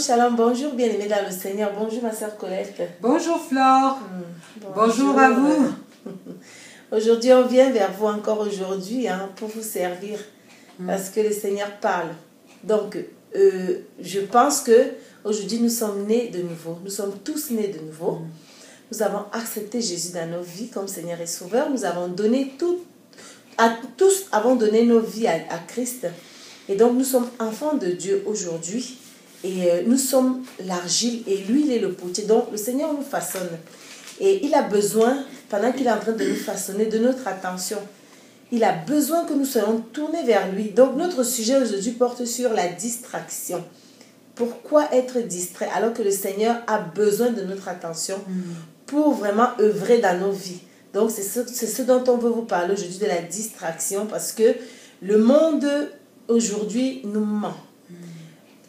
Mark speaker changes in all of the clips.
Speaker 1: Shalom, bonjour bien-aimés dans le Seigneur, bonjour ma sœur Colette.
Speaker 2: Bonjour Flore, bonjour à vous.
Speaker 1: Aujourd'hui on vient vers vous encore aujourd'hui pour vous servir parce que le Seigneur parle. Donc je pense que aujourd'hui nous sommes nés de nouveau, nous sommes tous nés de nouveau. Nous avons accepté Jésus dans nos vies comme Seigneur et Sauveur, nous avons donné tous avons donné nos vies à Christ. Et donc nous sommes enfants de Dieu aujourd'hui. Et nous sommes l'argile et lui, il est le potier. Donc, le Seigneur nous façonne. Et il a besoin, pendant qu'il est en train de nous façonner, de notre attention. Il a besoin que nous soyons tournés vers lui. Donc, notre sujet aujourd'hui porte sur la distraction. Pourquoi être distrait alors que le Seigneur a besoin de notre attention pour vraiment œuvrer dans nos vies? Donc, c'est ce dont on veut vous parler aujourd'hui, de la distraction, parce que le monde aujourd'hui nous ment.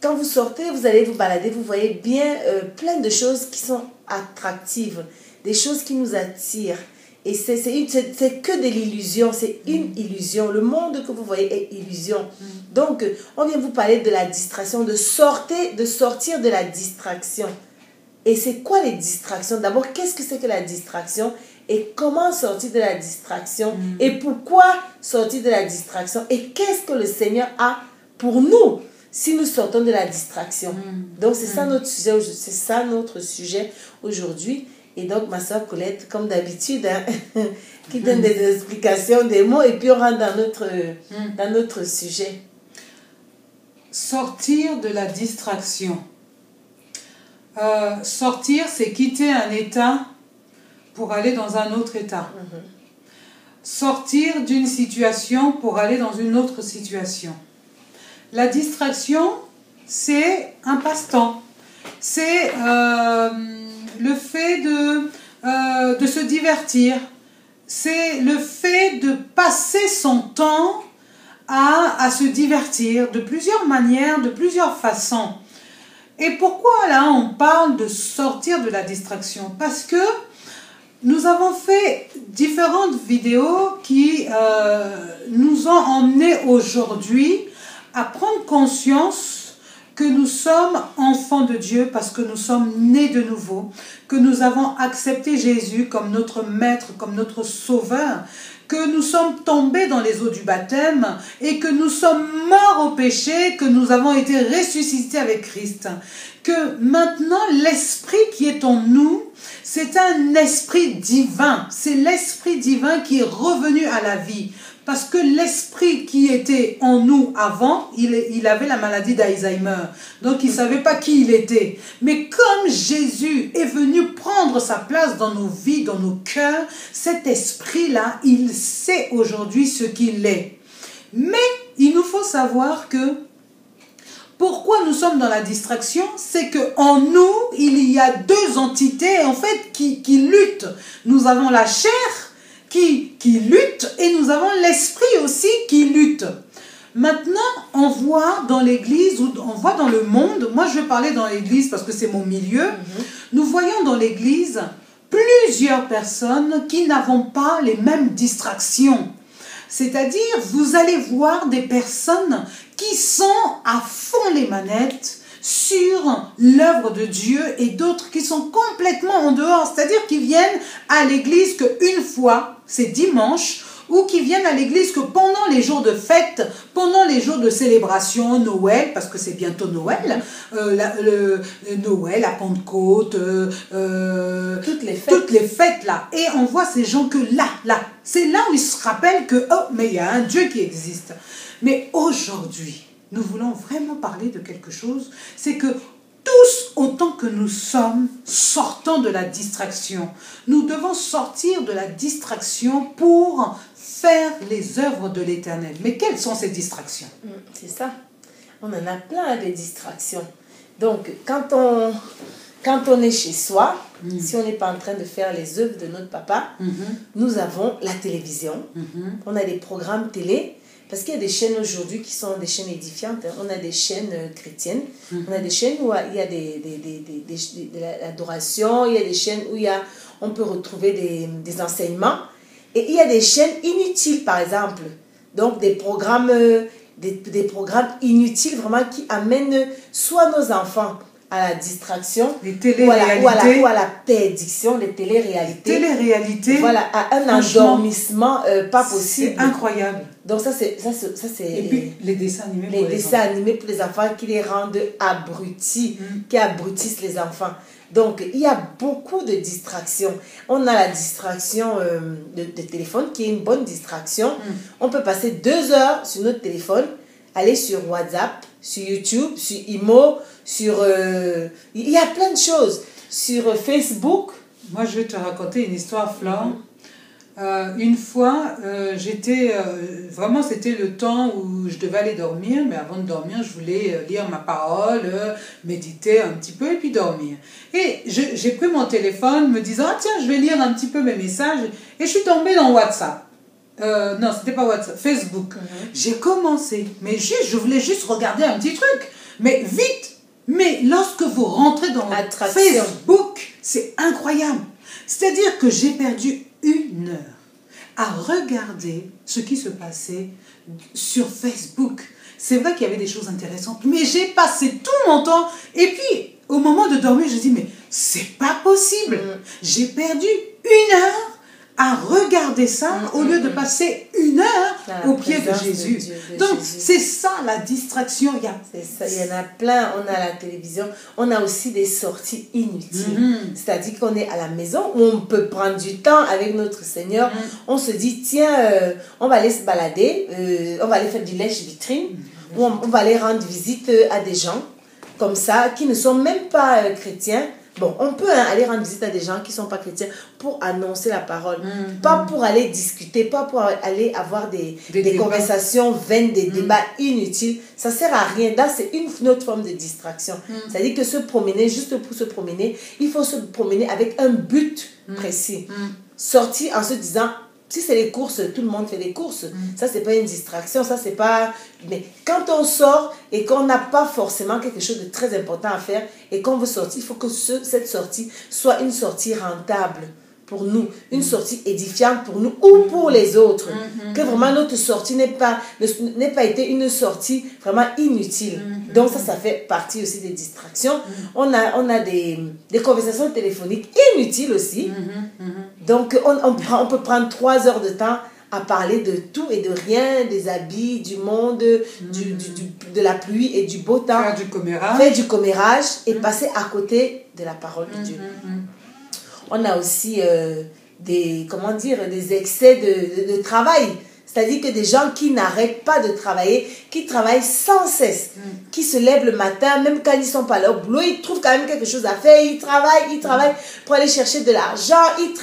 Speaker 1: Quand vous sortez, vous allez vous balader, vous voyez bien plein de choses qui sont attractives, des choses qui nous attirent. Et c'est que de l'illusion, c'est une illusion. Le monde que vous voyez est illusion. Donc, on vient vous parler de la distraction, de sortir de la distraction. Et c'est quoi les distractions? D'abord, qu'est-ce que c'est que la distraction? Et comment sortir de la distraction? Et pourquoi sortir de la distraction? Et qu'est-ce que le Seigneur a pour nous si nous sortons de la distraction? Donc, c'est ça notre sujet aujourd'hui. Et donc, ma soeur Colette, comme d'habitude, qui donne des explications, des mots, et puis on rentre dans notre sujet.
Speaker 2: Sortir de la distraction. Sortir, c'est quitter un état pour aller dans un autre état. Sortir d'une situation pour aller dans une autre situation. La distraction, c'est un passe-temps. C'est le fait de se divertir. C'est le fait de passer son temps à se divertir de plusieurs manières, de plusieurs façons. Et pourquoi là on parle de sortir de la distraction? Parce que nous avons fait différentes vidéos qui nous ont emmenés aujourd'hui à prendre conscience que nous sommes enfants de Dieu parce que nous sommes nés de nouveau, que nous avons accepté Jésus comme notre maître, comme notre sauveur, que nous sommes tombés dans les eaux du baptême et que nous sommes morts au péché, que nous avons été ressuscités avec Christ. Que maintenant l'esprit qui est en nous, c'est un esprit divin. C'est l'esprit divin qui est revenu à la vie. Parce que l'esprit qui était en nous avant, il avait la maladie d'Alzheimer. Donc il ne savait pas qui il était. Mais comme Jésus est venu prendre sa place dans nos vies, dans nos cœurs, cet esprit-là, il sait aujourd'hui ce qu'il est. Mais il nous faut savoir que pourquoi nous sommes dans la distraction, c'est qu'en nous, il y a deux entités en fait qui luttent. Nous avons la chair qui lutte et nous avons l'esprit aussi qui lutte. Maintenant, on voit dans l'église ou on voit dans le monde, moi je vais parler dans l'église parce que c'est mon milieu, nous voyons dans l'église plusieurs personnes qui n'avont pas les mêmes distractions. C'est-à-dire, vous allez voir des personnes qui sont à fond les manettes sur l'œuvre de Dieu et d'autres qui sont complètement en dehors, c'est-à-dire qui viennent à l'église qu'une fois, c'est dimanche, ou qui viennent à l'église que pendant les jours de fête, pendant les jours de célébration, Noël, parce que c'est bientôt Noël, Noël, la Pentecôte, toutes les fêtes là. Et on voit ces gens que là, c'est là où ils se rappellent que, oh, mais il y a un Dieu qui existe. Mais aujourd'hui, nous voulons vraiment parler de quelque chose, c'est que tous, autant que nous sommes, sortons de la distraction. Nous devons sortir de la distraction pour faire les œuvres de l'Éternel. Mais quelles sont ces distractions?
Speaker 1: C'est ça. On en a plein des distractions. Donc, quand on est chez soi, si on n'est pas en train de faire les œuvres de notre papa, nous avons la télévision, on a des programmes télé. Parce qu'il y a des chaînes aujourd'hui qui sont des chaînes édifiantes. On a des chaînes chrétiennes. On a des chaînes où il y a de l'adoration. Il y a des chaînes où on peut retrouver des enseignements. Et il y a des chaînes inutiles, par exemple. Donc, des programmes inutiles, vraiment, qui amènent soit nos enfants à la distraction,
Speaker 2: les téléréalités,
Speaker 1: ou à la perdition, les téléréalités. Voilà, à un endormissement pas possible.
Speaker 2: C'est incroyable.
Speaker 1: Donc ça c'est
Speaker 2: et puis les dessins animés
Speaker 1: pour les enfants qui les rendent abrutis, qui abrutissent les enfants. Donc il y a beaucoup de distractions. On a la distraction de téléphone qui est une bonne distraction. On peut passer 2 heures sur notre téléphone, aller sur WhatsApp, sur YouTube, sur Imo, sur il y a plein de choses, sur Facebook.
Speaker 2: Moi je vais te raconter une histoire, Flore. Une fois, j'étais vraiment, c'était le temps où je devais aller dormir, mais avant de dormir, je voulais lire ma parole, méditer un petit peu et puis dormir. Et j'ai pris mon téléphone, me disant ah tiens, je vais lire un petit peu mes messages, et je suis tombée dans WhatsApp. Non, c'était pas WhatsApp, Facebook. J'ai commencé, mais je voulais juste regarder un petit truc, mais vite. Mais lorsque vous rentrez dans Facebook, c'est incroyable. C'est-à-dire que j'ai perdu 1 heure à regarder ce qui se passait sur Facebook. C'est vrai qu'il y avait des choses intéressantes, mais j'ai passé tout mon temps. Et puis, au moment de dormir, je dis, mais c'est pas possible. J'ai perdu 1 heure à regarder ça au lieu de passer 1 heure au pied de Jésus. Donc, c'est ça la distraction.
Speaker 1: C'est ça, il y en a plein. On a la télévision, on a aussi des sorties inutiles. C'est-à-dire qu'on est à la maison où on peut prendre du temps avec notre Seigneur. On se dit, tiens, on va aller se balader, on va aller faire du lèche-vitrine, ou on va aller rendre visite à des gens comme ça qui ne sont même pas chrétiens. Bon, on peut aller rendre visite à des gens qui ne sont pas chrétiens pour annoncer la parole. Pas pour aller discuter, pas pour aller avoir des conversations vaines, des débats inutiles. Ça ne sert à rien. Là, c'est une autre forme de distraction. C'est-à-dire que se promener, juste pour se promener, il faut se promener avec un but précis. Sortir en se disant... Si c'est les courses, tout le monde fait les courses. Ça, c'est pas une distraction. Ça, c'est pas... Mais quand on sort et qu'on n'a pas forcément quelque chose de très important à faire et qu'on veut sortir, il faut que cette sortie soit une sortie rentable pour nous, une sortie édifiante pour nous ou pour les autres. Que vraiment notre sortie n'ait pas été une sortie vraiment inutile. Donc ça fait partie aussi des distractions. On a des conversations téléphoniques inutiles aussi. Donc on peut prendre 3 heures de temps à parler de tout et de rien, des habits, du monde, de la pluie et du beau temps. Faire du commérage et passer à côté de la parole de Dieu. On a aussi des excès de travail. C'est-à-dire que des gens qui n'arrêtent pas de travailler, qui travaillent sans cesse, qui se lèvent le matin, même quand ils ne sont pas là au boulot, ils trouvent quand même quelque chose à faire, ils travaillent pour aller chercher de l'argent, ils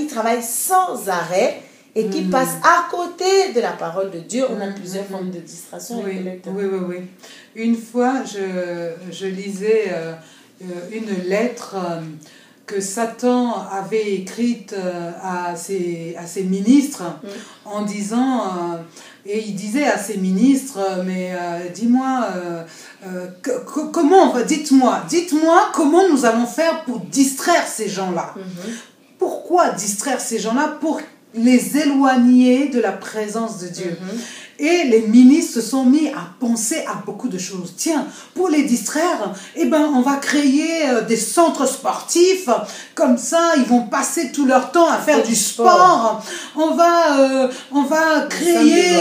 Speaker 1: travaillent sans arrêt et qui passent à côté de la parole de Dieu. On a plusieurs formes de distraction.
Speaker 2: Oui. Une fois, je lisais une lettre que Satan avait écrite à ses ministres en disant, et il disait à ses ministres, mais dis-moi, dites-moi comment nous allons faire pour distraire ces gens-là. Pourquoi distraire ces gens-là? Pour les éloigner de la présence de Dieu. Et les ministres se sont mis à penser à beaucoup de choses. Tiens, pour les distraire, on va créer des centres sportifs. Comme ça, ils vont passer tout leur temps à faire du sport. On va créer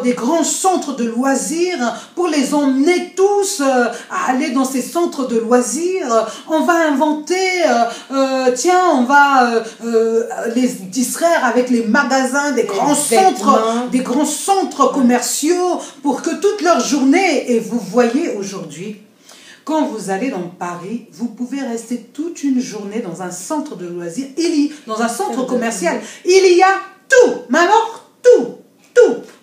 Speaker 2: des grands centres de loisirs pour les emmener tous à aller dans ces centres de loisirs. On va inventer, on va les distraire avec les magasins, des grands centres commerciaux pour que toute leur journée, et vous voyez aujourd'hui, quand vous allez dans Paris, vous pouvez rester toute une journée dans un centre de loisirs, dans un centre commercial, il y a tout, mais alors tout,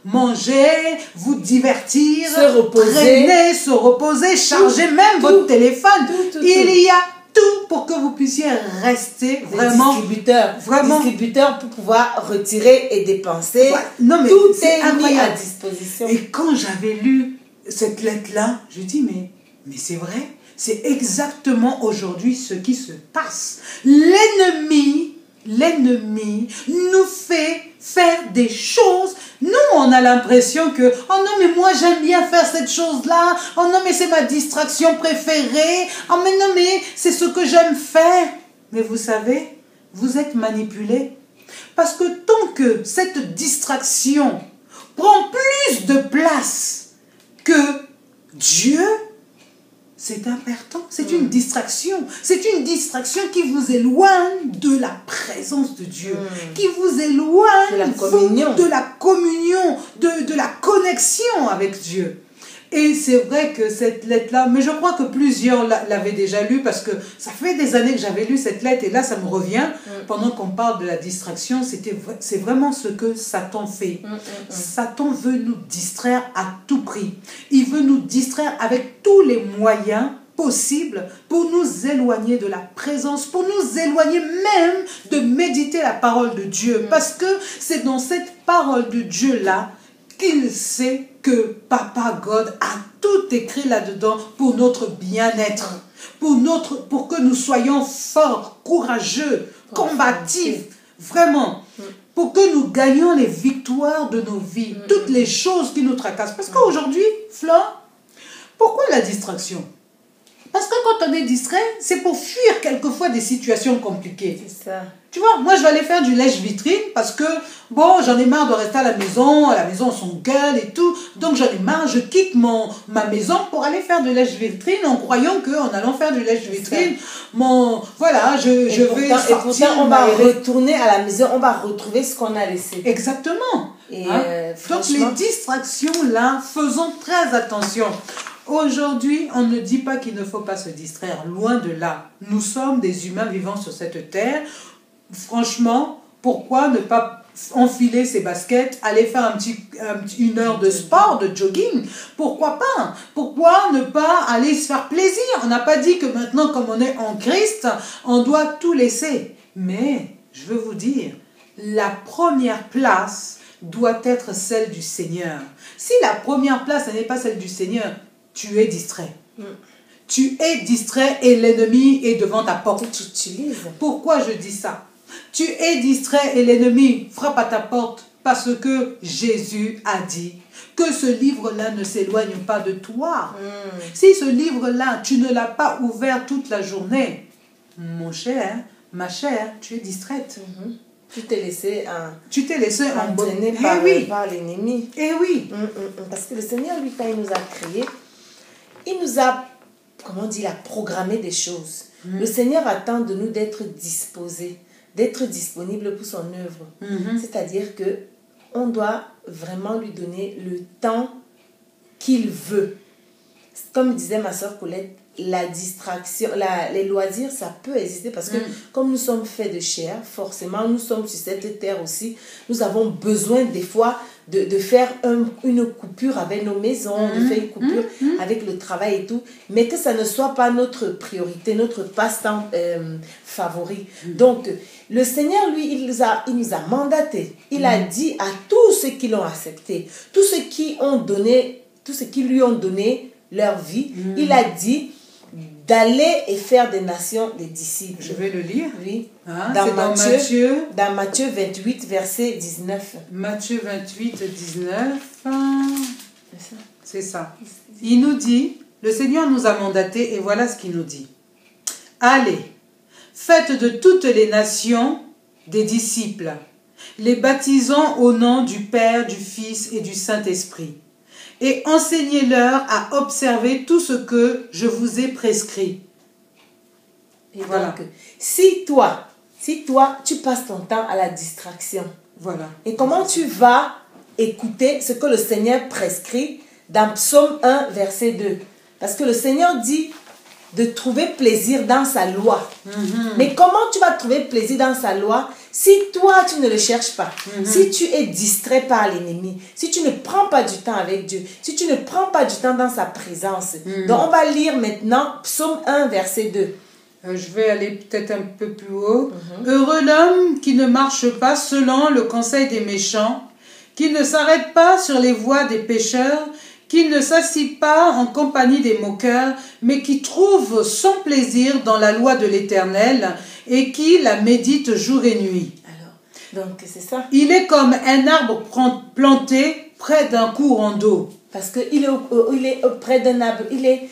Speaker 2: manger, vous divertir, traîner, se reposer, charger même votre téléphone, il y a tout pour que vous puissiez rester vraiment
Speaker 1: distributeur pour pouvoir retirer et dépenser.
Speaker 2: Non, mais
Speaker 1: tout est mis à disposition.
Speaker 2: Et quand j'avais lu cette lettre-là, je dis mais c'est vrai, c'est exactement aujourd'hui ce qui se passe. L'ennemi nous fait faire des choses Nous, on a l'impression que, oh non, mais moi, j'aime bien faire cette chose-là. Oh non, mais c'est ma distraction préférée. Oh mais non, mais c'est ce que j'aime faire. Mais vous savez, vous êtes manipulé. Parce que tant que cette distraction prend plus de place que Dieu, c'est important, c'est une distraction. C'est une distraction qui vous éloigne de la présence de Dieu, qui vous éloigne de la communion, de la connexion avec Dieu. Et c'est vrai que cette lettre-là, mais je crois que plusieurs l'avaient déjà lue parce que ça fait des années que j'avais lu cette lettre et là ça me revient. Pendant qu'on parle de la distraction, c'est vraiment ce que Satan fait. Satan veut nous distraire à tout prix. Il veut nous distraire avec tous les moyens possibles pour nous éloigner de la présence, pour nous éloigner même de méditer la parole de Dieu. Parce que c'est dans cette parole de Dieu-là qu'il sait que Papa God a tout écrit là-dedans pour notre bien-être, pour que nous soyons forts, courageux, combatifs, vraiment, pour que nous gagnions les victoires de nos vies, toutes les choses qui nous tracassent. Parce qu'aujourd'hui, Flore, pourquoi la distraction? Parce que quand on est distrait, c'est pour fuir quelquefois des situations compliquées.
Speaker 1: C'est ça.
Speaker 2: Tu vois, moi je vais aller faire du lèche-vitrine parce que, bon, j'en ai marre de rester à la maison on s'engueule et tout. Donc j'en ai marre, je quitte ma maison pour aller faire du lèche-vitrine en croyant qu'en allant faire du lèche-vitrine, voilà, je vais sortir.
Speaker 1: Et pourtant, on va retourner à la maison, on va retrouver ce qu'on a laissé.
Speaker 2: Exactement.
Speaker 1: Et
Speaker 2: donc les distractions là, faisons très attention. Aujourd'hui, on ne dit pas qu'il ne faut pas se distraire, loin de là. Nous sommes des humains vivant sur cette terre. Franchement, pourquoi ne pas enfiler ses baskets, aller faire une heure de sport, de jogging? Pourquoi pas? Pourquoi ne pas aller se faire plaisir? On n'a pas dit que maintenant, comme on est en Christ, on doit tout laisser. Mais, je veux vous dire, la première place doit être celle du Seigneur. Si la première place n'est pas celle du Seigneur, tu es distrait. Tu es distrait et l'ennemi est devant ta porte.
Speaker 1: Tu utilises.
Speaker 2: Pourquoi je dis ça? Tu es distrait et l'ennemi frappe à ta porte parce que Jésus a dit que ce livre-là ne s'éloigne pas de toi. Si ce livre-là, tu ne l'as pas ouvert toute la journée, mon cher, ma chère, tu es distraite.
Speaker 1: Tu t'es laissé
Speaker 2: entraîner
Speaker 1: par l'ennemi.
Speaker 2: Eh oui.
Speaker 1: Parce que le Seigneur, lui, quand il nous a créés, il nous a, programmé des choses. Le Seigneur attend de nous d'être disposés, d'être disponibles pour son œuvre. C'est-à-dire que on doit vraiment lui donner le temps qu'il veut. Comme disait ma soeur Colette, la distraction, les loisirs, ça peut exister parce que comme nous sommes faits de chair, forcément, nous sommes sur cette terre aussi. Nous avons besoin des fois de faire une coupure avec nos maisons, de faire une coupure avec le travail et tout, mais que ça ne soit pas notre priorité, notre passe-temps favori. Donc, le Seigneur, lui, il nous a mandatés. Il a dit à tous ceux qui l'ont accepté, tous ceux qui lui ont donné leur vie, il a dit d'aller et faire des nations des disciples.
Speaker 2: Je vais le lire.
Speaker 1: Oui.
Speaker 2: Dans
Speaker 1: Matthieu 28, verset 19.
Speaker 2: Matthieu 28, 19. C'est ça. Il nous dit, le Seigneur nous a mandatés et voilà ce qu'il nous dit. Allez, faites de toutes les nations des disciples, les baptisant au nom du Père, du Fils et du Saint-Esprit. Et enseignez-leur à observer tout ce que je vous ai prescrit.
Speaker 1: Et voilà. Donc, si toi, tu passes ton temps à la distraction,
Speaker 2: voilà.
Speaker 1: Et comment tu vas écouter ce que le Seigneur prescrit dans Psaume 1, verset 2? Parce que le Seigneur dit de trouver plaisir dans sa loi. Mais comment tu vas trouver plaisir dans sa loi si toi, tu ne le cherches pas? Si tu es distrait par l'ennemi, si tu ne prends pas du temps avec Dieu, si tu ne prends pas du temps dans sa présence. Donc, on va lire maintenant Psaume 1, verset 2.
Speaker 2: Je vais aller peut-être un peu plus haut. Heureux l'homme qui ne marche pas selon le conseil des méchants, qui ne s'arrête pas sur les voies des pécheurs, qui ne s'assit pas en compagnie des moqueurs, mais qui trouve son plaisir dans la loi de l'Éternel et qui la médite jour et nuit.
Speaker 1: Alors, Donc, c'est ça.
Speaker 2: Il est comme un arbre planté près d'un courant d'eau.
Speaker 1: Parce qu'il est près d'un arbre. Il est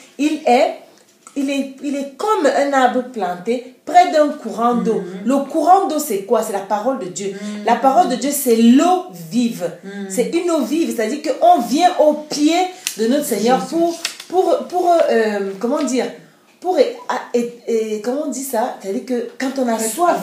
Speaker 1: comme un arbre planté près d'un courant d'eau. Le courant d'eau, c'est quoi? C'est la parole de Dieu. La parole de Dieu, c'est l'eau vive. C'est une eau vive. C'est-à-dire qu'on vient au pied de notre Seigneur comment dire? Comment on dit ça? C'est-à-dire que quand on a soif,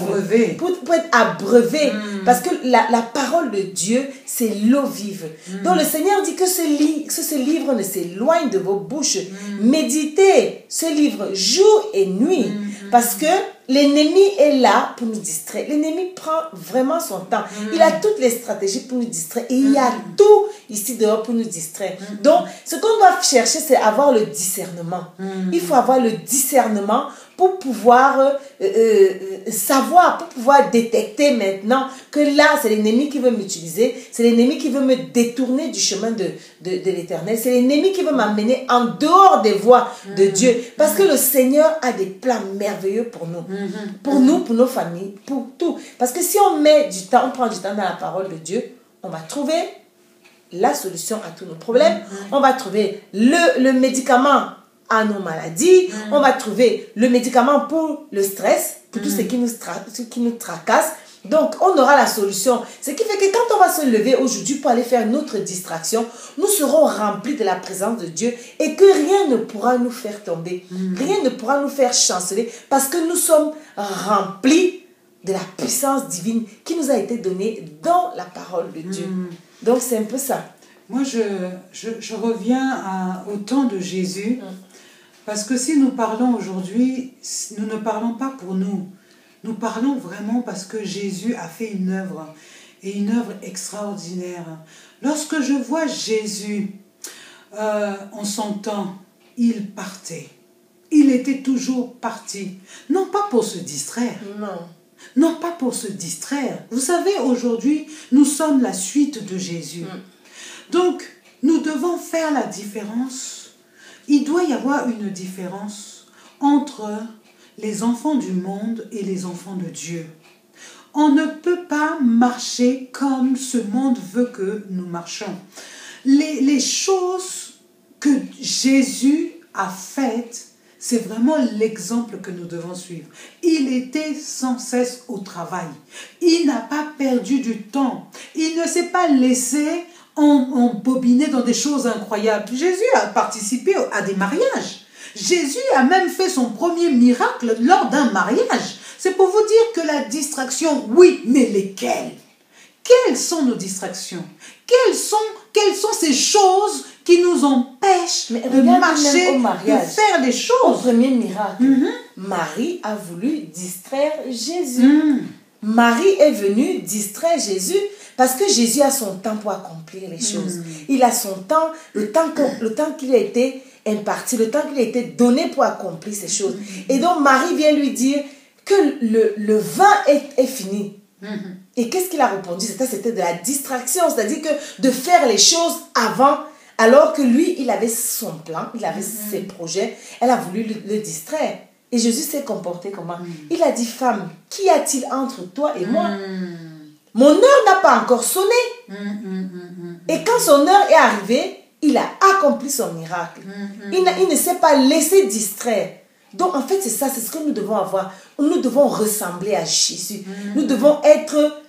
Speaker 1: pour être abreuvé, parce que la parole de Dieu, c'est l'eau vive. Donc le Seigneur dit que ce livre ne s'éloigne de vos bouches. Méditez ce livre jour et nuit, parce que l'ennemi est là pour nous distraire. L'ennemi prend vraiment son temps. Il a toutes les stratégies pour nous distraire. Et il y a tout ici dehors pour nous distraire. Donc, ce qu'on doit chercher, c'est avoir le discernement. Il faut avoir le discernement pour pouvoir savoir, pour pouvoir détecter maintenant que là, c'est l'ennemi qui veut m'utiliser. C'est l'ennemi qui veut me détourner du chemin de l'Éternel. C'est l'ennemi qui veut m'amener en dehors des voies de Dieu. Parce que le Seigneur a des plans merveilleux pour nous. Pour nous, pour nos familles, pour tout. Parce que si on met du temps, on prend du temps dans la parole de Dieu, on va trouver la solution à tous nos problèmes. On va trouver le médicament à nos maladies. On va trouver le médicament pour le stress, pour tout ce qui nous tracasse. Donc, on aura la solution. Ce qui fait que quand on va se lever aujourd'hui pour aller faire notre distraction, nous serons remplis de la présence de Dieu et que rien ne pourra nous faire tomber. Rien ne pourra nous faire chanceler parce que nous sommes remplis de la puissance divine qui nous a été donnée dans la parole de Dieu. Donc, c'est un peu ça.
Speaker 2: Moi, je reviens au temps de Jésus parce que si nous parlons aujourd'hui, nous ne parlons pas pour nous. Nous parlons vraiment parce que Jésus a fait une œuvre, et une œuvre extraordinaire. Lorsque je vois Jésus en son temps, il partait. Il était toujours parti. Non pas pour se distraire. Non pas pour se distraire. Vous savez, aujourd'hui, nous sommes la suite de Jésus. Donc, nous devons faire la différence. Il doit y avoir une différence entre les enfants du monde et les enfants de Dieu. On ne peut pas marcher comme ce monde veut que nous marchions. Les choses que Jésus a faites, c'est vraiment l'exemple que nous devons suivre. Il était sans cesse au travail. Il n'a pas perdu du temps. Il ne s'est pas laissé embobiner dans des choses incroyables. Jésus a participé à des mariages. Jésus a même fait son premier miracle lors d'un mariage. C'est pour vous dire que la distraction, oui, mais lesquelles? Quelles sont nos distractions? Quelles sont ces choses qui nous empêchent de marcher, de faire les choses?
Speaker 1: Au premier miracle, Marie a voulu distraire Jésus. Marie est venue distraire Jésus parce que Jésus a son temps pour accomplir les choses. Il a son temps, le temps qu'il a été imparti, le temps qu'il a été donné pour accomplir ces choses. Et donc Marie vient lui dire que le vin est fini. Et qu'est-ce qu'il a répondu? C'était de la distraction, c'est-à-dire que de faire les choses avant, alors que lui, il avait son plan, il avait ses projets, elle a voulu le distraire. Et Jésus s'est comporté comment? Il a dit, femme, qu'y a-t-il entre toi et moi? Mon heure n'a pas encore sonné. Et quand son heure est arrivée, il a accompli son miracle. Il ne s'est pas laissé distraire. Donc, en fait, c'est ça, c'est ce que nous devons avoir. Nous devons ressembler à Jésus. Nous devons être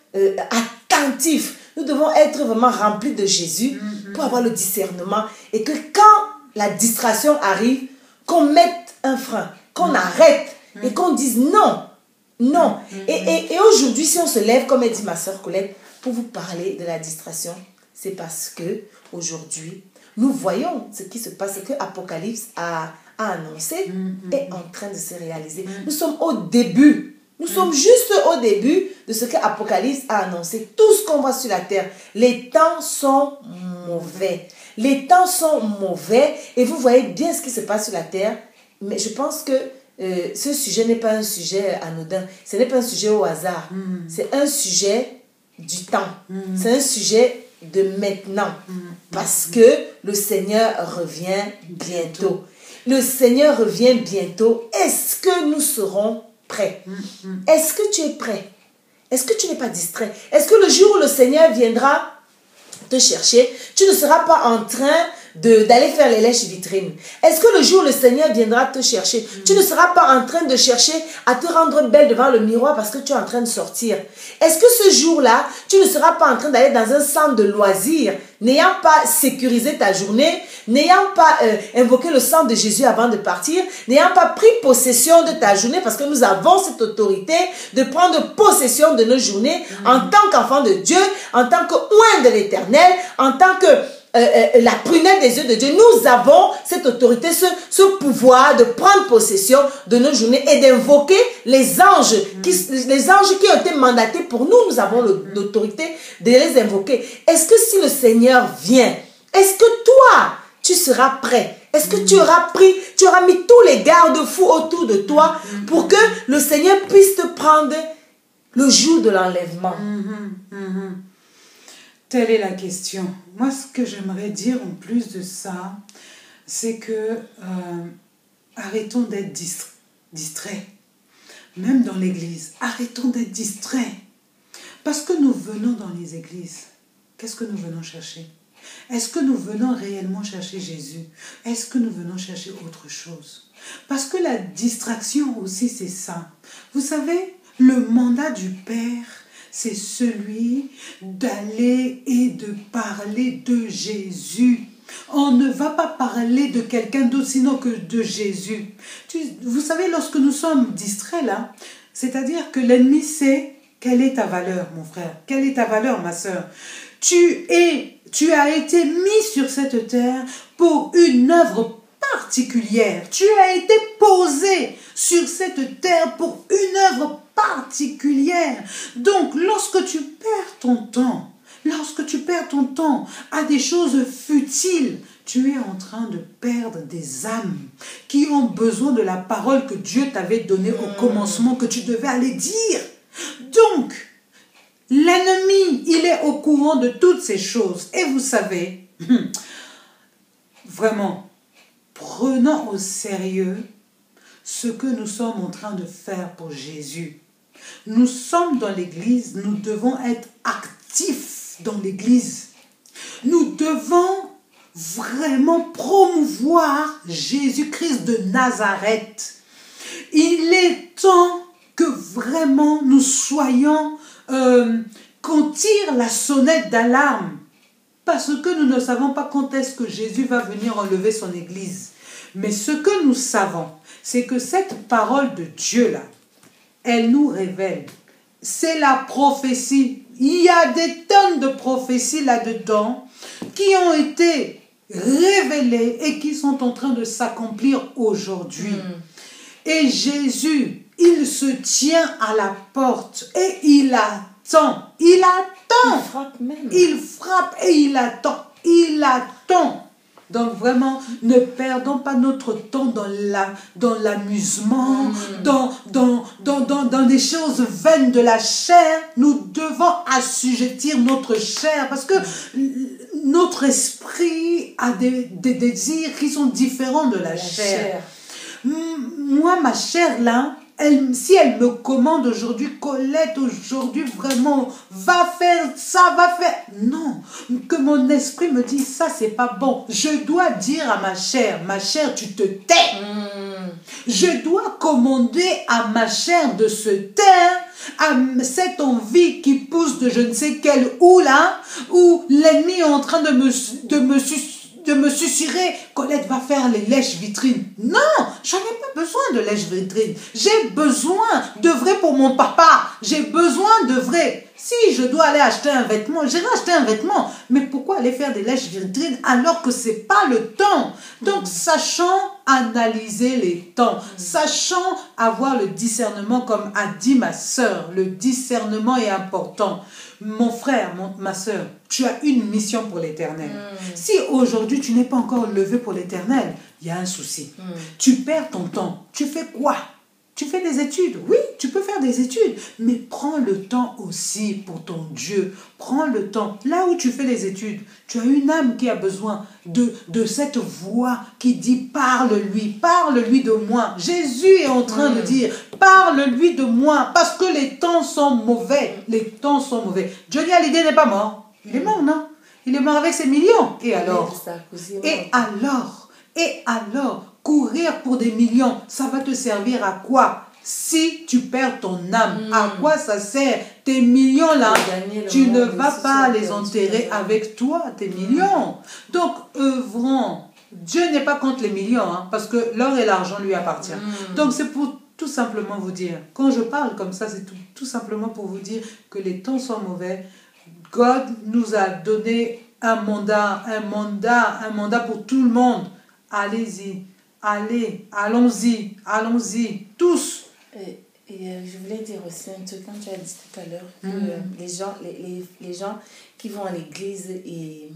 Speaker 1: attentifs. Nous devons être vraiment remplis de Jésus pour avoir le discernement. Et que quand la distraction arrive, qu'on mette un frein, qu'on arrête et qu'on dise non. Non. Et aujourd'hui, si on se lève, comme a dit ma soeur Colette, pour vous parler de la distraction, c'est parce que aujourd'hui, nous voyons ce qui se passe, ce que Apocalypse a annoncé est en train de se réaliser. Nous sommes au début. Nous sommes juste au début de ce que Apocalypse a annoncé. Tout ce qu'on voit sur la terre, les temps sont mauvais. Les temps sont mauvais et vous voyez bien ce qui se passe sur la terre. Mais je pense que ce sujet n'est pas un sujet anodin. Ce n'est pas un sujet au hasard. C'est un sujet du temps. C'est un sujet de maintenant. Parce que le Seigneur revient bientôt. Le Seigneur revient bientôt. Est-ce que nous serons prêts? Est-ce que tu es prêt? Est-ce que tu n'es pas distrait? Est-ce que le jour où le Seigneur viendra te chercher, tu ne seras pas en train d'aller faire les lèches vitrines? Est-ce que le jour où le Seigneur viendra te chercher, tu ne seras pas en train de chercher à te rendre belle devant le miroir parce que tu es en train de sortir? Est-ce que ce jour-là, tu ne seras pas en train d'aller dans un centre de loisirs, n'ayant pas sécurisé ta journée, n'ayant pas invoqué le sang de Jésus avant de partir, n'ayant pas pris possession de ta journée, parce que nous avons cette autorité de prendre possession de nos journées en tant qu'enfants de Dieu, en tant que oint de l'Éternel, en tant que la prunelle des yeux de Dieu. Nous avons cette autorité, ce pouvoir de prendre possession de nos journées et d'invoquer les anges qui ont été mandatés pour nous. Nous avons l'autorité de les invoquer. Est-ce que si le Seigneur vient, est-ce que toi, tu seras prêt? Est-ce que tu auras mis tous les garde-fous autour de toi pour que le Seigneur puisse te prendre le jour de l'enlèvement?
Speaker 2: Telle est la question. Moi, ce que j'aimerais dire en plus de ça, c'est que arrêtons d'être distraits. Même dans l'église, arrêtons d'être distraits. Parce que nous venons dans les églises, qu'est-ce que nous venons chercher? Est-ce que nous venons réellement chercher Jésus? Est-ce que nous venons chercher autre chose? Parce que la distraction aussi, c'est ça. Vous savez, le mandat du Père, c'est celui d'aller et de parler de Jésus. On ne va pas parler de quelqu'un d'autre sinon que de Jésus. Vous savez, lorsque nous sommes distraits là, c'est-à-dire que l'ennemi sait quelle est ta valeur, mon frère, quelle est ta valeur, ma soeur. Tu as été mis sur cette terre pour une œuvre particulière. Tu as été posé sur cette terre pour une œuvre particulière. Donc, lorsque tu perds ton temps à des choses futiles, tu es en train de perdre des âmes qui ont besoin de la parole que Dieu t'avait donnée au commencement, que tu devais aller dire. Donc, l'ennemi, il est au courant de toutes ces choses. Et vous savez, vraiment, prenons au sérieux ce que nous sommes en train de faire pour Jésus. Nous sommes dans l'église, nous devons être actifs dans l'église. Nous devons vraiment promouvoir Jésus-Christ de Nazareth. Il est temps que vraiment nous soyons, qu'on tire la sonnette d'alarme. Parce que nous ne savons pas quand est-ce que Jésus va venir enlever son église. Mais ce que nous savons, c'est que cette parole de Dieu-là, elle nous révèle. C'est la prophétie. Il y a des tonnes de prophéties là-dedans qui ont été révélées et qui sont en train de s'accomplir aujourd'hui. Et Jésus, il se tient à la porte et il attend. Il attend.
Speaker 1: Il frappe même.
Speaker 2: Il frappe et il attend. Il attend. Donc vraiment, ne perdons pas notre temps dans l'amusement, dans des choses vaines de la chair. Nous devons assujettir notre chair parce que notre esprit a des désirs qui sont différents de la chair. Moi, ma chair là, si elle me commande aujourd'hui, Colette, aujourd'hui vraiment, va faire ça, va faire... Non, que mon esprit me dise ça, c'est pas bon. Je dois dire à ma chair, tu te tais. Je dois commander à ma chair de se taire, à cette envie qui pousse de je ne sais quel où là, où l'ennemi est en train de me susurrer, Colette va faire les lèches vitrines. Non, j'en ai pas besoin de lèches vitrines. J'ai besoin de vrai pour mon papa. J'ai besoin de vrai. Si je dois aller acheter un vêtement, j'irai acheter un vêtement. Mais pourquoi aller faire des lèches vitrines alors que c'est pas le temps? Donc, sachant analyser les temps, sachant avoir le discernement, comme a dit ma sœur, le discernement est important. Mon frère, ma sœur, tu as une mission pour l'Éternel. Si aujourd'hui tu n'es pas encore levé pour l'Éternel, il y a un souci. Tu perds ton temps. Tu fais quoi? Tu fais des études, oui, tu peux faire des études, mais prends le temps aussi pour ton Dieu. Prends le temps. Là où tu fais les études, tu as une âme qui a besoin de cette voix qui dit parle-lui de moi. Jésus est en train de dire parle-lui de moi parce que les temps sont mauvais. Les temps sont mauvais. Johnny Hallyday n'est pas mort. Il est mort, non? Il est mort avec ses millions. Et alors? Et alors, courir pour des millions, ça va te servir à quoi? Si tu perds ton âme, à quoi ça sert? Tes millions là, tu ne vas pas les enterrer avec toi, tes millions. Donc, œuvrons. Dieu n'est pas contre les millions, hein, parce que l'or et l'argent lui appartiennent. Donc, c'est pour tout simplement vous dire, quand je parle comme ça, c'est tout simplement pour vous dire que les temps sont mauvais. God nous a donné un mandat pour tout le monde. Allez-y, allons-y, tous.
Speaker 1: Et je voulais dire aussi un truc, quand tu as dit tout à l'heure, que les gens qui vont à l'église et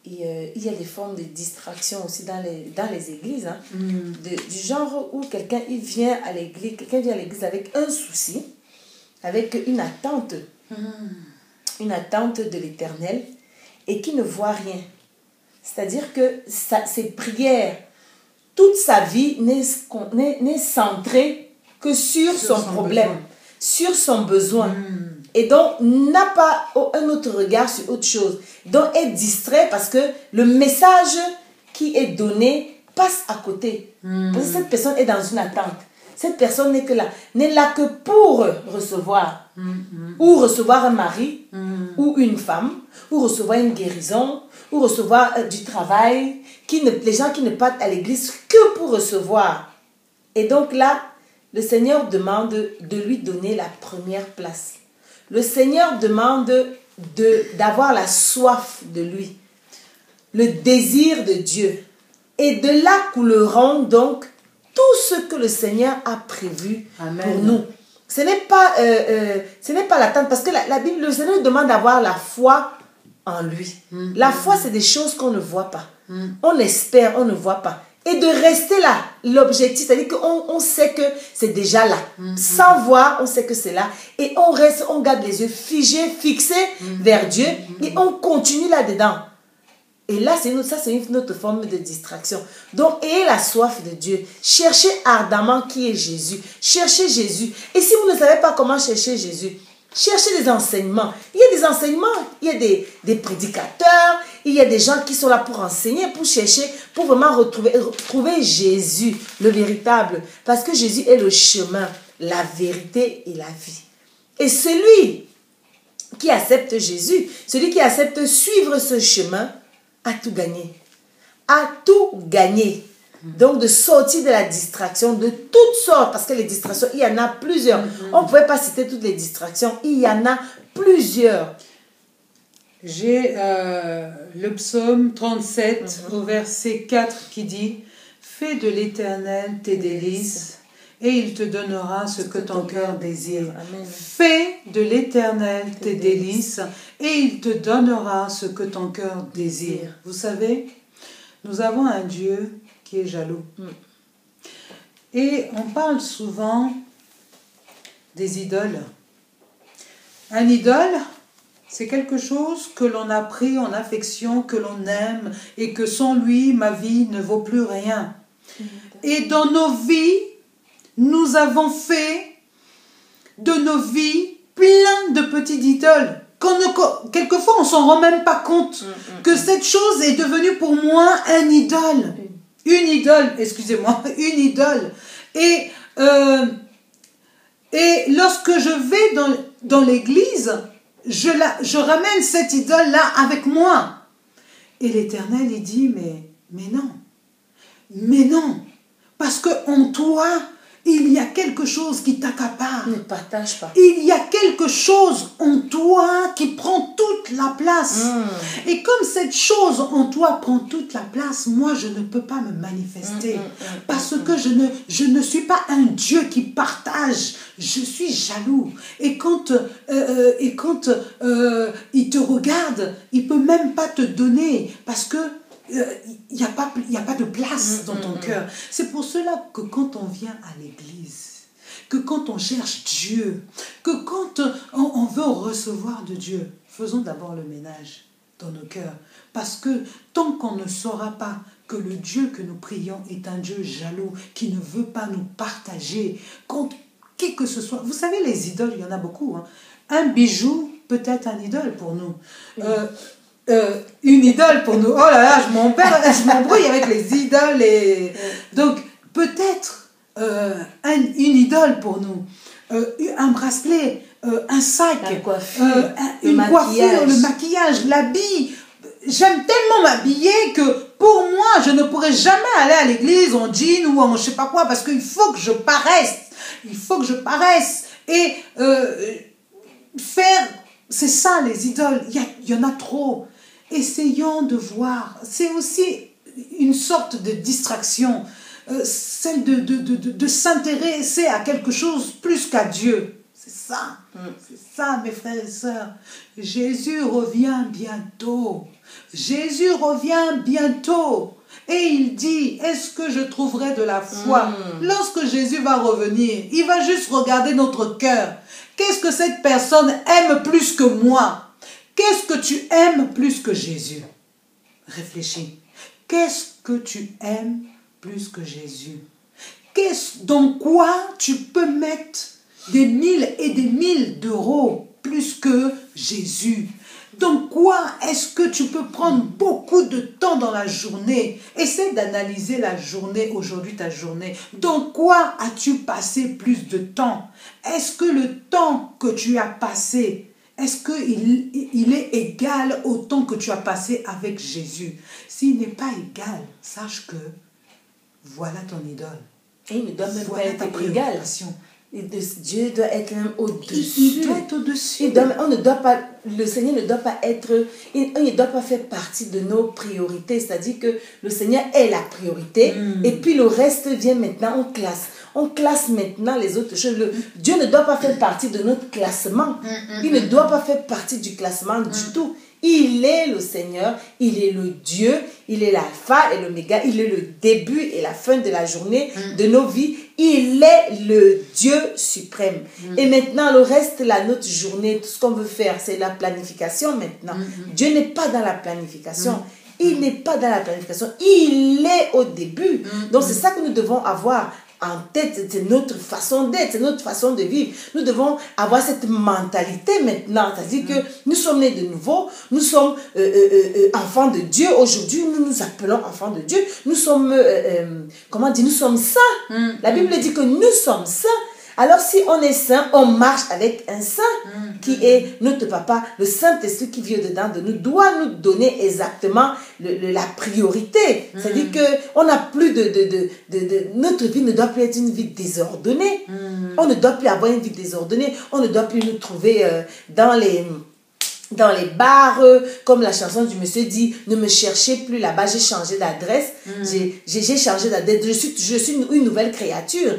Speaker 1: il y a des formes de distraction aussi dans les églises, hein, du genre où quelqu'un vient à l'église avec un souci, avec une attente de l'Éternel et qui ne voit rien. C'est-à-dire que ses prières, toute sa vie n'est centrée que sur son problème, sur son besoin. Et donc, n'a pas un autre regard sur autre chose. Donc, est distrait parce que le message qui est donné passe à côté. Parce que cette personne est dans une attente. Cette personne n'est là que pour recevoir. Ou recevoir un mari, ou une femme, ou recevoir une guérison, ou recevoir du travail. Les gens qui ne partent à l'église que pour recevoir. Et donc là, le Seigneur demande de lui donner la première place. Le Seigneur demande d'avoir la soif de lui, le désir de Dieu. Et de là couleront donc tout ce que le Seigneur a prévu pour nous. Ce n'est pas l'attente, parce que la Bible, le Seigneur demande d'avoir la foi en lui. La foi, c'est des choses qu'on ne voit pas. On espère, on ne voit pas. Et de rester là, l'objectif, c'est-à-dire qu'on sait que c'est déjà là. Sans voir, on sait que c'est là. Et on reste, on garde les yeux figés, fixés vers Dieu. Et on continue là-dedans. Et là, c'est une autre forme de distraction. Donc, ayez la soif de Dieu. Cherchez ardemment qui est Jésus. Cherchez Jésus. Et si vous ne savez pas comment chercher Jésus, cherchez des enseignements. Il y a des enseignements, il y a des prédicateurs, il y a des gens qui sont là pour enseigner, pour chercher, pour vraiment retrouver Jésus, le véritable. Parce que Jésus est le chemin, la vérité et la vie. Et celui qui accepte Jésus, celui qui accepte suivre ce chemin, a tout gagné. A tout gagné. Donc, de sortir de la distraction de toutes sortes, parce que les distractions, il y en a plusieurs. On ne pouvait pas citer toutes les distractions, il y en a plusieurs.
Speaker 2: J'ai le psaume 37 au verset 4 qui dit « Fais de l'Éternel tes délices et il te donnera ce que ton cœur désire. Fais de l'Éternel tes délices et il te donnera ce que ton cœur désire. » Vous savez, nous avons un Dieu qui est jaloux. Et on parle souvent des idoles. Un idole, c'est quelque chose que l'on a pris en affection, que l'on aime, et que sans lui, ma vie ne vaut plus rien. Et dans nos vies, nous avons fait de nos vies plein de petites idoles. Quelquefois, on ne s'en rend même pas compte que cette chose est devenue pour moi un idole. Une idole, excusez-moi, une idole. Et lorsque je vais dans l'église, je ramène cette idole-là avec moi. Et l'Éternel, il dit, mais non, parce qu'en toi, il y a quelque chose qui t'accapare.
Speaker 1: Ne partage pas.
Speaker 2: Il y a quelque chose en toi qui prend toute la place. Et comme cette chose en toi prend toute la place, moi, je ne peux pas me manifester. Parce que je ne suis pas un Dieu qui partage. Je suis jaloux. Et quand il te regarde, il ne peut même pas te donner. Parce que il n'y a pas de place dans ton cœur. C'est pour cela que quand on vient à l'église, que quand on cherche Dieu, que quand on veut recevoir de Dieu, faisons d'abord le ménage dans nos cœurs. Parce que tant qu'on ne saura pas que le Dieu que nous prions est un Dieu jaloux, qui ne veut pas nous partager, contre qui que ce soit. Vous savez, les idoles, il y en a beaucoup. Hein. Un bijou peut être un idole pour nous. Une idole pour nous. Oh là là, je m'embrouille avec les idoles. Donc, peut-être une idole pour nous. Un bracelet, un sac, une coiffure, le maquillage, l'habit. J'aime tellement m'habiller que pour moi, je ne pourrais jamais aller à l'église en jean ou en je sais pas quoi parce qu'il faut que je paraisse. Il faut que je paraisse. Et faire, c'est ça les idoles. Il y en a trop. Essayons de voir. C'est aussi une sorte de distraction. Celle de s'intéresser à quelque chose plus qu'à Dieu. C'est ça. C'est ça, mes frères et sœurs. Jésus revient bientôt. Jésus revient bientôt. Et il dit, est-ce que je trouverai de la foi? Lorsque Jésus va revenir, il va juste regarder notre cœur. Qu'est-ce que cette personne aime plus que moi? Qu'est-ce que tu aimes plus que Jésus? Réfléchis. Qu'est-ce que tu aimes plus que Jésus? Dans quoi tu peux mettre des 1000 et des 1000 d'euros plus que Jésus? Dans quoi est-ce que tu peux prendre beaucoup de temps dans la journée? Essaie d'analyser la journée, aujourd'hui ta journée. Dans quoi as-tu passé plus de temps? Est-ce que le temps que tu as passé, est-ce qu'il est égal au temps que tu as passé avec Jésus? S'il n'est pas égal, sache que voilà ton idole.
Speaker 1: Et il ne doit même
Speaker 2: voilà
Speaker 1: pas être égal. Dieu doit être même au-dessus.
Speaker 2: Il doit être au-dessus.
Speaker 1: Le Seigneur ne doit pas être, il ne doit pas faire partie de nos priorités. C'est-à-dire que le Seigneur est la priorité et puis le reste vient maintenant en classe. On classe maintenant les autres choses. Dieu ne doit pas faire partie de notre classement. Il ne doit pas faire partie du classement du tout. Il est le Seigneur, il est le Dieu, il est l'alpha et l'oméga, il est le début et la fin de la journée de nos vies. Il est le Dieu suprême. Et maintenant, le reste, notre journée, tout ce qu'on veut faire, c'est la planification maintenant. Dieu n'est pas dans la planification. Il n'est pas dans la planification. Il est au début. Donc, c'est ça que nous devons avoir en tête. C'est notre façon d'être, c'est notre façon de vivre. Nous devons avoir cette mentalité maintenant. C'est-à-dire que nous sommes nés de nouveau, nous sommes enfants de Dieu. Aujourd'hui, nous nous appelons enfants de Dieu. Nous sommes, nous sommes saints. La Bible dit que nous sommes saints. Alors si on est saint, on marche avec un saint qui est notre papa, le Saint-Esprit qui vit au-dedans de nous, doit nous donner exactement la priorité. C'est-à-dire qu'on n'a plus notre vie ne doit plus être une vie désordonnée. On ne doit plus avoir une vie désordonnée. On ne doit plus nous trouver dans les bars, comme la chanson du monsieur dit, ne me cherchez plus là-bas, j'ai changé d'adresse, j'ai changé d'adresse, je suis une nouvelle créature,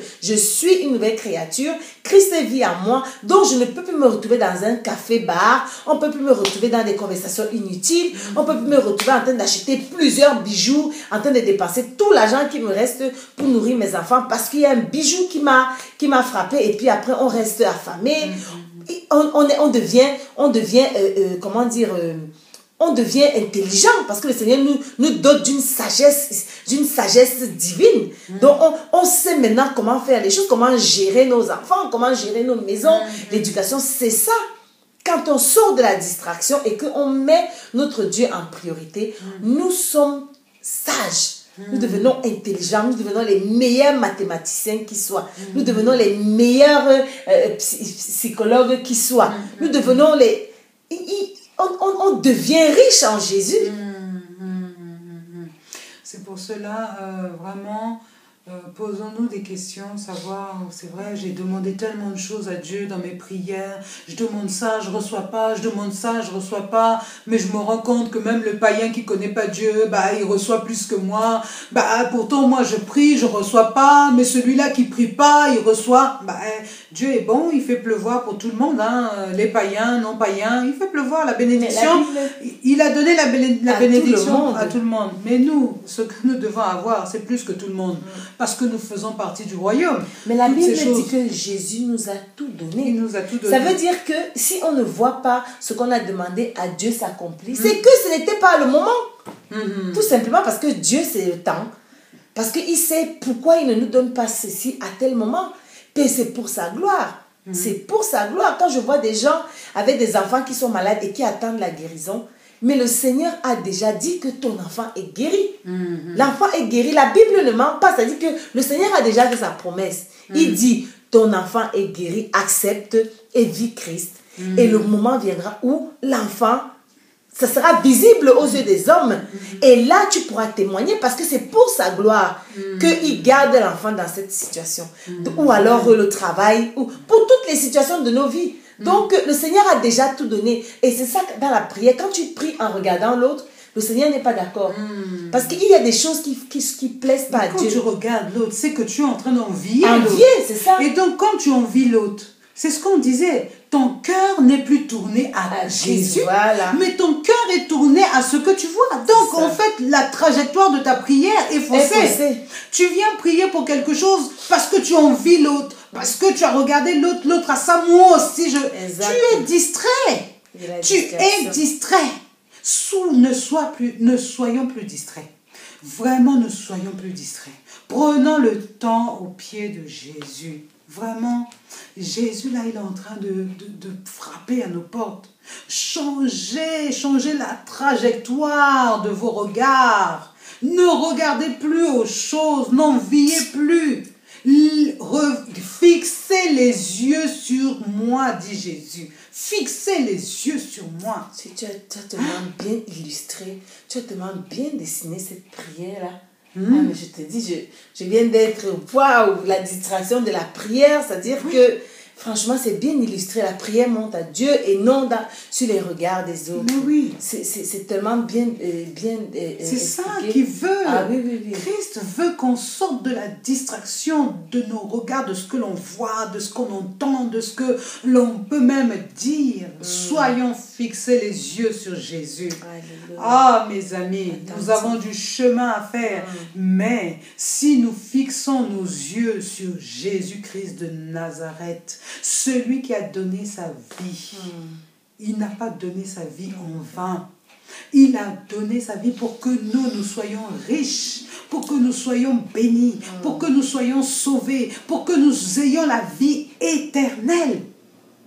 Speaker 1: Christ vit en moi, donc je ne peux plus me retrouver dans un café-bar, on ne peut plus me retrouver dans des conversations inutiles, on ne peut plus me retrouver en train d'acheter plusieurs bijoux, en train de dépenser tout l'argent qui me reste pour nourrir mes enfants, parce qu'il y a un bijou qui m'a frappé, et puis après on reste affamé. On devient intelligent parce que le Seigneur nous dote d'une sagesse divine. Donc on sait maintenant comment faire les choses, comment gérer nos enfants, comment gérer nos maisons. L'éducation, c'est ça. Quand on sort de la distraction et qu'on met notre Dieu en priorité, nous sommes sages. Nous devenons intelligents, nous devenons les meilleurs mathématiciens qui soient. Nous devenons les meilleurs psychologues qui soient. Nous devenons on devient riche en Jésus.
Speaker 2: C'est pour cela, vraiment, posons-nous des questions, savoir, c'est vrai, j'ai demandé tellement de choses à Dieu dans mes prières, je demande ça, je reçois pas, je demande ça, je reçois pas, mais je me rends compte que même le païen qui connaît pas Dieu, il reçoit plus que moi, pourtant moi je prie, je reçois pas, mais celui-là qui prie pas, il reçoit. Dieu est bon, il fait pleuvoir pour tout le monde, les païens, non païens, il fait pleuvoir la bénédiction, il a donné la bénédiction à tout le monde, mais nous, ce que nous devons avoir, c'est plus que tout le monde. parce que nous faisons partie du royaume.
Speaker 1: Mais la
Speaker 2: Toutes
Speaker 1: Bible
Speaker 2: ces
Speaker 1: dit
Speaker 2: choses.
Speaker 1: que Jésus nous a tout donné.
Speaker 2: Il nous a tout donné.
Speaker 1: Ça veut dire que si on ne voit pas ce qu'on a demandé à Dieu s'accomplir, c'est que ce n'était pas le moment. Tout simplement parce que Dieu, c'est le temps. Parce qu'il sait pourquoi il ne nous donne pas ceci à tel moment. Et c'est pour sa gloire. C'est pour sa gloire. Quand je vois des gens avec des enfants qui sont malades et qui attendent la guérison, mais le Seigneur a déjà dit que ton enfant est guéri. L'enfant est guéri. La Bible ne ment pas. C'est-à-dire que le Seigneur a déjà fait sa promesse. Il dit, ton enfant est guéri, accepte et vis Christ. Et le moment viendra où l'enfant, ça sera visible aux yeux des hommes. Et là, tu pourras témoigner parce que c'est pour sa gloire qu'il garde l'enfant dans cette situation. Ou alors le travail, ou pour toutes les situations de nos vies. Donc, le Seigneur a déjà tout donné. Et c'est ça, dans la prière, quand tu pries en regardant l'autre, le Seigneur n'est pas d'accord. Parce qu'il y a des choses qui plaisent pas à Dieu.
Speaker 2: Quand tu regardes l'autre, c'est que tu es en train d'envier l'autre.
Speaker 1: Envier, c'est ça.
Speaker 2: Et donc, quand tu envies l'autre, c'est ce qu'on disait, ton cœur n'est plus tourné à Jésus,
Speaker 1: voilà.
Speaker 2: mais ton cœur est tourné à ce que tu vois. Donc, en fait, la trajectoire de ta prière est faussée. Tu viens prier pour quelque chose parce que tu envies l'autre, parce que tu as regardé l'autre à ça, moi aussi, tu es distrait. Tu es distrait. Ne soyons plus distraits. Vraiment, ne soyons plus distraits. Prenons le temps au pied de Jésus. Vraiment, Jésus, là, il est en train de frapper à nos portes. Changez la trajectoire de vos regards. Ne regardez plus aux choses, n'enviez plus. Fixez les yeux sur moi, dit Jésus. Fixez les yeux sur moi.
Speaker 1: Si tu as tellement bien illustré, tu as tellement bien dessiné cette prière-là. Mais je te dis, je viens d'être waouh, la distraction de la prière, c'est-à-dire que franchement, c'est bien illustré. La prière monte à Dieu et non sur les regards des autres.
Speaker 2: Mais oui.
Speaker 1: C'est tellement bien
Speaker 2: c'est ça qu'il veut.
Speaker 1: Ah, oui.
Speaker 2: Christ veut qu'on sorte de la distraction de nos regards, de ce que l'on voit, de ce qu'on entend, de ce que l'on peut même dire. Soyons fixés les yeux sur Jésus. Alléluia. Ah, mes amis, nous avons du chemin à faire. Mais si nous fixons nos yeux sur Jésus-Christ de Nazareth, celui qui a donné sa vie, il n'a pas donné sa vie en vain. Il a donné sa vie pour que nous soyons riches, pour que nous soyons bénis, pour que nous soyons sauvés, pour que nous ayons la vie éternelle.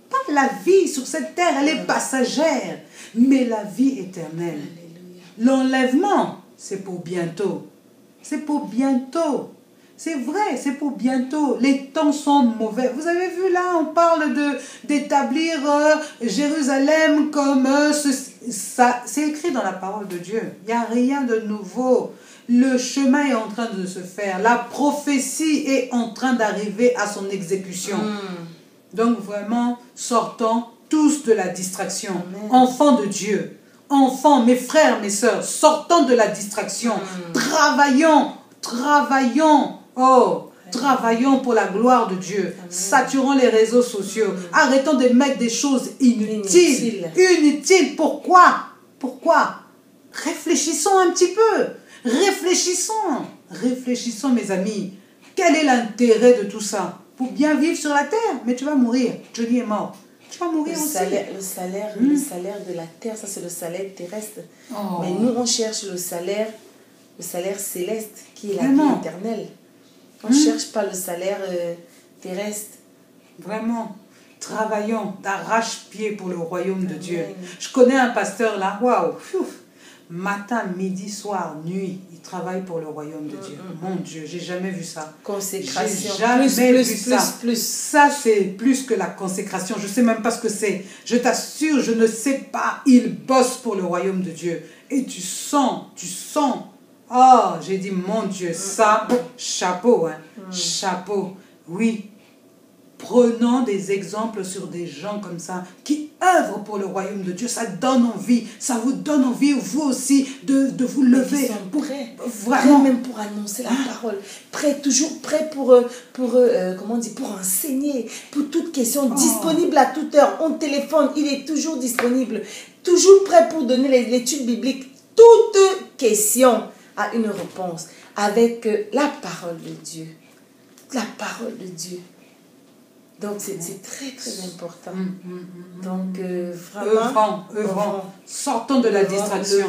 Speaker 2: Pas la vie sur cette terre, elle est passagère, mais la vie éternelle. L'enlèvement, c'est pour bientôt. C'est pour bientôt. C'est vrai, c'est pour bientôt. Les temps sont mauvais. Vous avez vu là, on parle d'établir Jérusalem comme ça. C'est écrit dans la parole de Dieu. Il n'y a rien de nouveau. Le chemin est en train de se faire. La prophétie est en train d'arriver à son exécution. Donc vraiment, sortons tous de la distraction. Amen. Enfants de Dieu, enfants, mes frères, mes sœurs, sortons de la distraction. Travaillons. Travaillons pour la gloire de Dieu. Saturons les réseaux sociaux. Arrêtons de mettre des choses inutiles. Pourquoi? Réfléchissons un petit peu. Réfléchissons, mes amis. Quel est l'intérêt de tout ça? Pour bien vivre sur la terre. Mais tu vas mourir. Johnny est mort. Tu vas mourir aussi.
Speaker 1: Le salaire de la terre, ça c'est le salaire terrestre. Mais nous, on cherche le salaire céleste, qui est la vie éternelle. On ne cherche pas le salaire terrestre.
Speaker 2: Vraiment. Travaillons d'arrache-pied pour le royaume de Dieu. Je connais un pasteur là, waouh. Matin, midi, soir, nuit, il travaille pour le royaume de Dieu. Mon Dieu, j'ai jamais vu ça.
Speaker 1: Consécration.
Speaker 2: J'ai jamais vu ça. Ça, c'est plus que la consécration. Je ne sais même pas ce que c'est. Je t'assure, je ne sais pas. Il bosse pour le royaume de Dieu. Et tu sens. Oh, j'ai dit, mon Dieu, ça, chapeau, hein. Chapeau. Oui. Prenons des exemples sur des gens comme ça qui œuvrent pour le royaume de Dieu. Ça donne envie. Ça vous donne envie, vous aussi, de vous lever.
Speaker 1: Ils sont prêts. Vraiment. Prêts même pour annoncer la parole. Toujours prêts pour enseigner. Pour toute question. Disponible à toute heure. On téléphone. Il est toujours disponible. Toujours prêt pour donner l'étude biblique. Toute question. a une réponse avec la parole de Dieu. La parole de Dieu. Donc, c'est très, très important. Donc, vraiment...
Speaker 2: Œuvrons. Sortons de la distraction.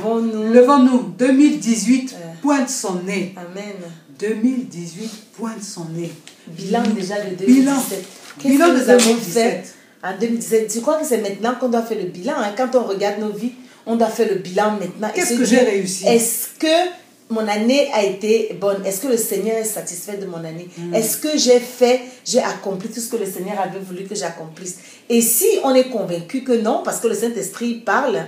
Speaker 1: Levons-nous.
Speaker 2: 2018 pointe son nez.
Speaker 1: Amen.
Speaker 2: 2018 pointe son nez.
Speaker 1: Bilan déjà de 2017.
Speaker 2: Bilan de 2017.
Speaker 1: En 2017, je crois que c'est maintenant qu'on doit faire le bilan. Hein. Quand on regarde nos vies, on doit faire le bilan maintenant.
Speaker 2: Qu'est-ce que j'ai réussi?
Speaker 1: Est-ce que mon année a été bonne? Est-ce que le Seigneur est satisfait de mon année? Est-ce que j'ai accompli tout ce que le Seigneur avait voulu que j'accomplisse? Et si on est convaincu que non, parce que le Saint-Esprit parle,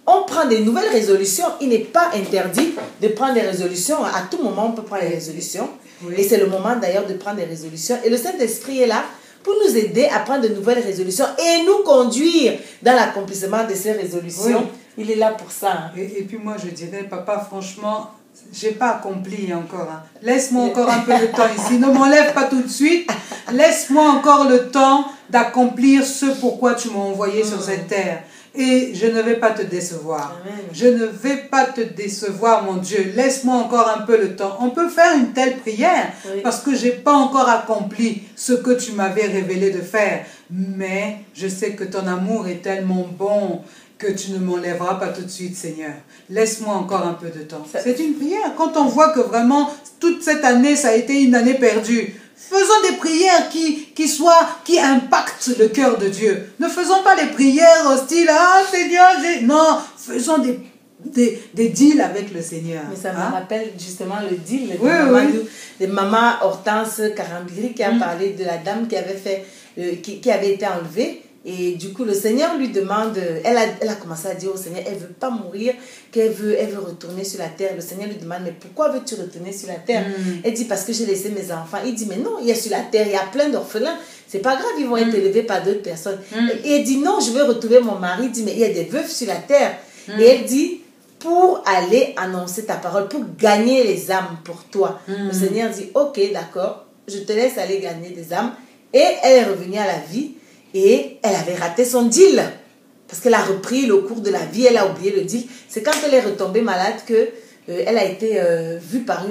Speaker 1: on prend des nouvelles résolutions. Il n'est pas interdit de prendre des résolutions. À tout moment, on peut prendre des résolutions. Oui. Et c'est le moment d'ailleurs de prendre des résolutions. Et le Saint-Esprit est là pour nous aider à prendre de nouvelles résolutions et nous conduire dans l'accomplissement de ces résolutions. Oui. Il est là pour ça. Hein.
Speaker 2: Et puis moi, je dirais, papa, franchement, je n'ai pas accompli encore. Hein. Laisse-moi encore un peu de temps ici. Ne m'enlève pas tout de suite. Laisse-moi encore le temps d'accomplir ce pourquoi tu m'as envoyé sur cette terre. Et je ne vais pas te décevoir. Amen. Je ne vais pas te décevoir, mon Dieu. Laisse-moi encore un peu le temps. On peut faire une telle prière parce que je n'ai pas encore accompli ce que tu m'avais révélé de faire. Mais je sais que ton amour est tellement bon que tu ne m'enlèveras pas tout de suite, Seigneur. Laisse-moi encore un peu de temps. C'est une prière. Quand on voit que vraiment, toute cette année, ça a été une année perdue, faisons des prières qui impactent le cœur de Dieu. Ne faisons pas des prières hostiles. Ah, Seigneur, non, faisons des deals avec le Seigneur.
Speaker 1: Mais ça me rappelle justement le deal de maman Hortense Karambiri qui a parlé de la dame qui avait fait, qui avait été enlevée. Et du coup, le Seigneur lui demande, elle a commencé à dire au Seigneur, elle ne veut pas mourir, elle veut retourner sur la terre. Le Seigneur lui demande, mais pourquoi veux-tu retourner sur la terre? Elle dit, parce que j'ai laissé mes enfants. Il dit, mais non, il y a sur la terre, il y a plein d'orphelins. C'est pas grave, ils vont être élevés par d'autres personnes. Et elle dit, non, je veux retrouver mon mari. Il dit, mais il y a des veuves sur la terre. Et elle dit, pour aller annoncer ta parole, pour gagner les âmes pour toi. Le Seigneur dit, ok, d'accord, je te laisse aller gagner des âmes. Et elle est revenue à la vie. Et elle avait raté son deal. Parce qu'elle a repris le cours de la vie, elle a oublié le deal. C'est quand elle est retombée malade que elle a été vue par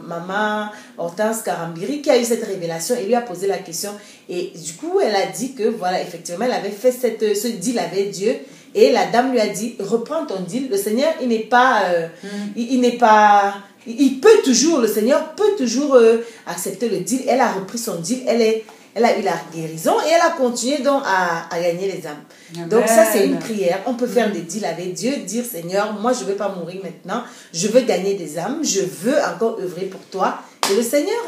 Speaker 1: maman Hortense Karambiri qui a eu cette révélation et lui a posé la question. Et du coup, elle a dit que voilà, effectivement, elle avait fait ce deal avec Dieu. Et la dame lui a dit, reprends ton deal. Le Seigneur, il n'est pas... il peut toujours, le Seigneur peut toujours accepter le deal. Elle a repris son deal, elle a eu la guérison et elle a continué donc à gagner les âmes. Amen. Donc ça, c'est une prière. On peut faire des deals avec Dieu, dire, Seigneur, moi, je ne veux pas mourir maintenant. Je veux gagner des âmes. Je veux encore œuvrer pour toi. Et le Seigneur,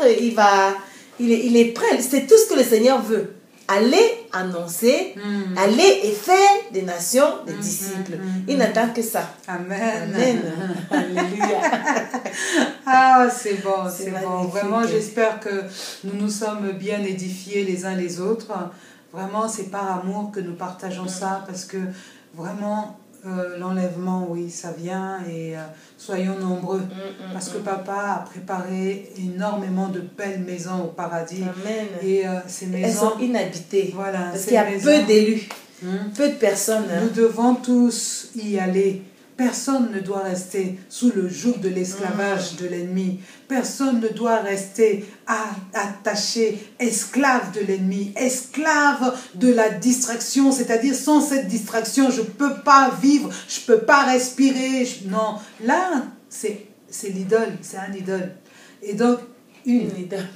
Speaker 1: il est prêt. C'est tout ce que le Seigneur veut. Aller annoncer, aller et faire des nations des disciples. Il n'attend que ça.
Speaker 2: Amen.
Speaker 1: Amen. Alléluia.
Speaker 2: Ah, c'est bon, c'est bon. Vraiment, j'espère que nous nous sommes bien édifiés les uns les autres. Vraiment, c'est par amour que nous partageons ça, parce que vraiment, l'enlèvement, oui, ça vient et soyons nombreux. Parce que papa a préparé énormément de belles maisons au paradis.
Speaker 1: Amen.
Speaker 2: Et ces maisons...
Speaker 1: Elles sont inhabitées.
Speaker 2: Voilà,
Speaker 1: parce qu'il y a peu d'élus, peu de personnes.
Speaker 2: Nous devons tous y aller. Personne ne doit rester sous le joug de l'esclavage de l'ennemi. Personne ne doit rester attaché, esclave de l'ennemi, esclave de la distraction. C'est-à-dire, sans cette distraction, je ne peux pas vivre, je ne peux pas respirer. Non, là, c'est l'idole, c'est un idole. Et donc,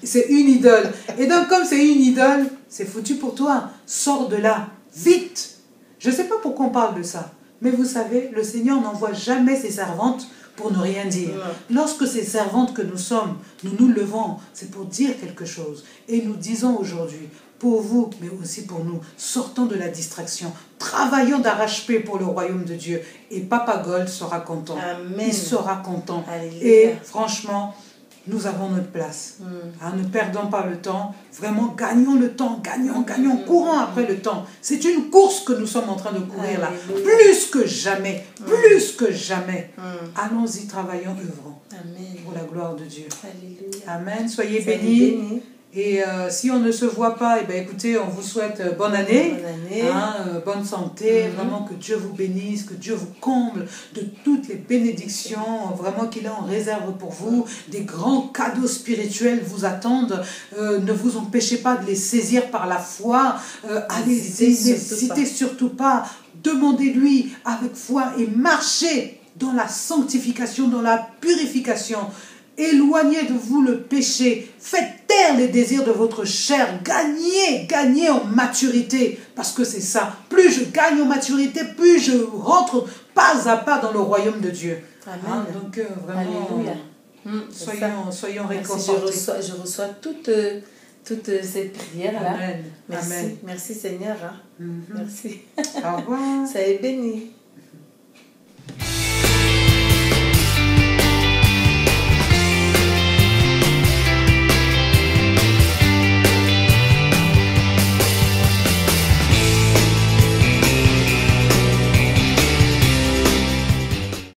Speaker 2: c'est une idole. Et donc, comme c'est une idole, c'est foutu pour toi. Sors de là, vite. Je ne sais pas pourquoi on parle de ça. Mais vous savez, le Seigneur n'envoie jamais ses servantes pour ne rien dire. Lorsque ces servantes que nous sommes, nous nous levons, c'est pour dire quelque chose. Et nous disons aujourd'hui, pour vous, mais aussi pour nous, sortons de la distraction. Travaillons d'arrache-pied pour le royaume de Dieu. Et Papa Gold sera content.
Speaker 1: Amen.
Speaker 2: Il sera content.
Speaker 1: Alléluia.
Speaker 2: Et franchement, nous avons notre place. Ne perdons pas le temps. Vraiment, gagnons le temps. Gagnons. Courons après le temps. C'est une course que nous sommes en train de courir là. Plus que jamais. Allons-y, travaillons, œuvrons.
Speaker 1: Amen.
Speaker 2: Pour la gloire de Dieu.
Speaker 1: Alléluia.
Speaker 2: Amen. Soyez bénis. Et si on ne se voit pas, écoutez, on vous souhaite bonne année, bonne santé, vraiment que Dieu vous bénisse, que Dieu vous comble de toutes les bénédictions, vraiment qu'il a en réserve pour vous. Des grands cadeaux spirituels vous attendent. Ne vous empêchez pas de les saisir par la foi. N'hésitez surtout pas. Demandez-lui avec foi et marchez dans la sanctification, dans la purification. Éloignez de vous le péché. Faites taire les désirs de votre chair. Gagnez en maturité. Parce que c'est ça. Plus je gagne en maturité, plus je rentre pas à pas dans le royaume de Dieu.
Speaker 1: Amen.
Speaker 2: Donc vraiment, soyons réconfortés.
Speaker 1: Je reçois toutes ces prières-là.
Speaker 2: Amen.
Speaker 1: Merci.
Speaker 2: Amen.
Speaker 1: Merci Seigneur. Merci.
Speaker 2: Au revoir.
Speaker 1: Ça est béni.